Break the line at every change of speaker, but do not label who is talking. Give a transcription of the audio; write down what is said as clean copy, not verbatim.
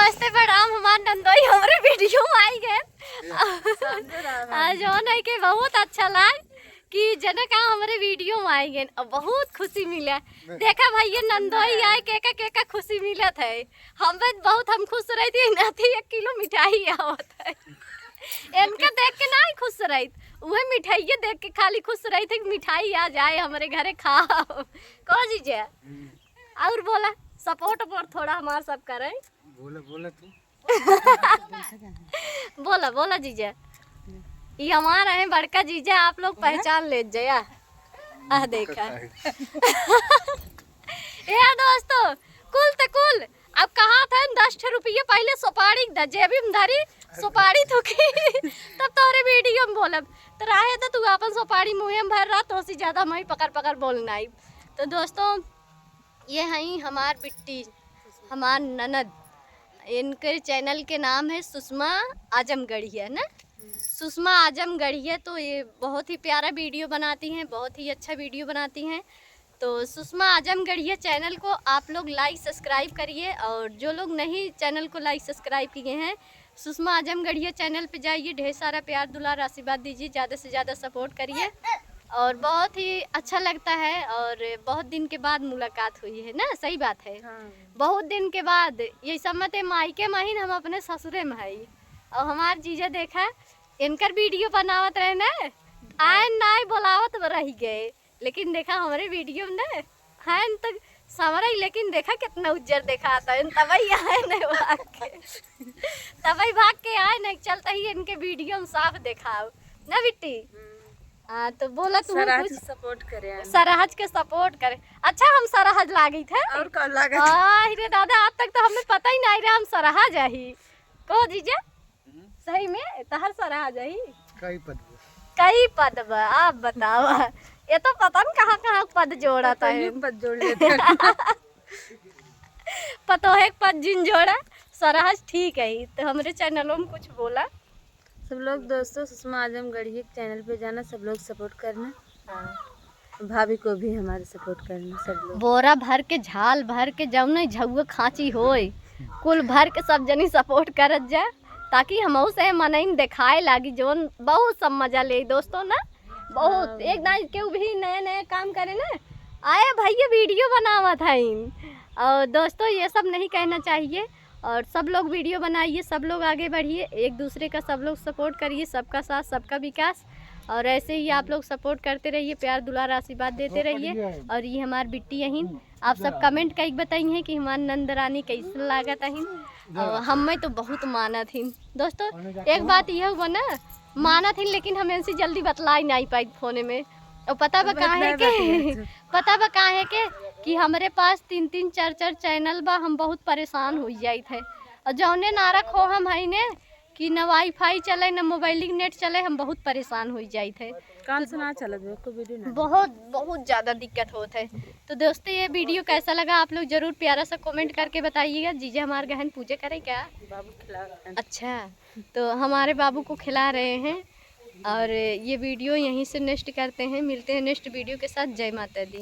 नमस्ते प्रणाम। हमारे नंदोई हमारे वीडियो में आई गए जो नहीं के बहुत अच्छा लगा कि जनक हमारे वीडियो में आई गए और बहुत खुशी मिला। देखा भैया नंदोई आए के खुशी मिला था। हम खुश रही थी। 1 किलो मिठाई आवत है इनका देख के ना खुश रही। वह मिठाई देख के खाली खुश रही थी। मिठाई आ जाए हमारे घरे खाओ को जीजे और बोला सपोर्ट पर थोड़ा हमारा सब करे। बोला तू बोला जीजा ये हमारा है बड़का जीजा। आप लोग पहचान ले जया देखा यार दोस्तों कुल ते कुल अब कहा था 10 रुपये पहले सुपारी जेबी में धरी सुपारी तो की तब तोरे वीडियो में बोलब तो रहे तो तू अपन सुपारी मुँह में भर रहा तो उसी ज्यादा मैं पकड़ बोलना ही। तो दोस्तों ये है हमार बिट्टी हमार ननद। इनके चैनल के नाम है सुषमा आजमगढ़िया ना। सुषमा आजमगढ़िया तो ये बहुत ही प्यारा वीडियो बनाती हैं। बहुत ही अच्छा वीडियो बनाती हैं। तो सुषमा आजमगढ़िया चैनल को आप लोग लाइक सब्सक्राइब करिए और जो लोग नहीं चैनल को लाइक सब्सक्राइब किए हैं सुषमा आजमगढ़िया चैनल पे जाइए। ढेर सारा प्यार दुलार आशीर्वाद दीजिए। ज़्यादा से ज़्यादा सपोर्ट करिए और बहुत ही अच्छा लगता है। और बहुत दिन के बाद मुलाकात हुई है ना। सही बात है हाँ। बहुत दिन के बाद ये समझते मायके महीन हम अपने ससुरे में है और हमार जीजा देखा इनकर वीडियो बनावत रहे ना आए ना बोलावत रह गए लेकिन देखा हमारे वीडियो में ना है तक समरा लेकिन देखा कितना उज्जर दिखाता है तभी आए नहीं भाग के तभी भाग के आए नहीं चलता ही इनके वीडियो में साफ दिखाओ ना बिट्टी। तो बोला तू कुछ
सपोर्ट करे
सरहज के सपोर्ट करे। अच्छा हम सरहज लागी थे
और कौन लागे
रे दादा अब तक तो हमें पता ही नहीं रहा हम सरहज ही को जीजा सही में तहर सरहज ही कई पद आप बताओ। ये तो पता नहीं कहाँ पद जोड़ा था
पद जोड़ लेते
पतो है पद जिन जोड़ा सरहज ठीक है। तो हमारे चैनलों में कुछ बोला
सब लोग दोस्तों सुषमा आजमगढ़िया चैनल पे जाना सब लोग सपोर्ट करना। भाभी को भी हमारे सपोर्ट करना सब लोग।
बोरा भर के झाल भर के जब नहीं झुआ खांची होए कुल भर के सब जनी सपोर्ट करत जा ताकि हम से मनइन दिखाए लागी जोन बहुत सब मजा ले दोस्तों ना। बहुत एक ना क्यों भी नए काम करे ना आए भैया वीडियो बनावा था और दोस्तों ये सब नहीं कहना चाहिए और सब लोग वीडियो बनाइए सब लोग आगे बढ़िए एक दूसरे का सब लोग सपोर्ट करिए। सबका साथ सबका विकास और ऐसे ही आप लोग सपोर्ट करते रहिए प्यार दुलार आशीर्वाद देते रहिए। और ये हमारी बिट्टी यहीं आप सब कमेंट कई बताई हैं कि हमारी नंद रानी कैसे लागत अहिन और हमें तो बहुत माना थी दोस्तों। एक बात यह हुआ ना माना थी लेकिन हम इनसे जल्दी बतला ही नहीं पाई फोने में और पता बा कहाँ है के कि हमारे पास 3 4 चैनल बा। हम बहुत परेशान हो जाए थे और जौने नारा खो हम है ने कि न वाईफाई चले न मोबाइलिंग नेट चले हम बहुत परेशान हो जाए थे।
कान से ना चला वीडियो ना
बहुत ज़्यादा दिक्कत होता है। तो दोस्तों ये वीडियो कैसा लगा आप लोग जरूर प्यारा सा कमेंट करके बताइएगा। जीजा हमारे गहन पूजा करे क्या
बाबू खिला
अच्छा तो हमारे बाबू को खिला रहे हैं और ये वीडियो यहीं से नेक्स्ट करते हैं। मिलते हैं नेक्स्ट वीडियो के साथ। जय माता दी।